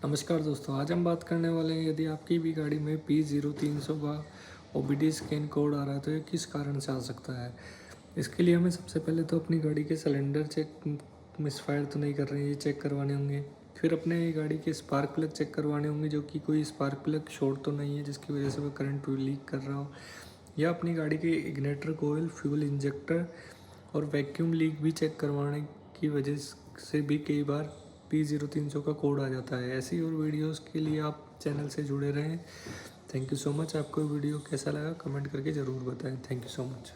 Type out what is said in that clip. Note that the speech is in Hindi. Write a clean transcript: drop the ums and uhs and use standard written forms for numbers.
नमस्कार दोस्तों, आज हम बात करने वाले हैं यदि आपकी भी गाड़ी में P0300 का OBD स्कैन कोड आ रहा है तो ये किस कारण से आ सकता है। इसके लिए हमें सबसे पहले तो अपनी गाड़ी के सिलेंडर चेक मिसफायर तो नहीं कर रहे हैं ये चेक करवाने होंगे। फिर अपने गाड़ी के स्पार्क प्लग चेक करवाने होंगे, जो कि कोई स्पार्क प्लग शॉर्ट तो नहीं है जिसकी वजह से वो करंट लीक कर रहा हो, या अपनी गाड़ी के इग्निटर कोयल, फ्यूल इंजेक्टर और वैक्यूम लीक भी चेक करवाने की वजह से भी कई बार P0300 का कोड आ जाता है। ऐसी और वीडियोस के लिए आप चैनल से जुड़े रहें। Thank you so much. आपको वीडियो कैसा लगा कमेंट करके ज़रूर बताएं। Thank you so much.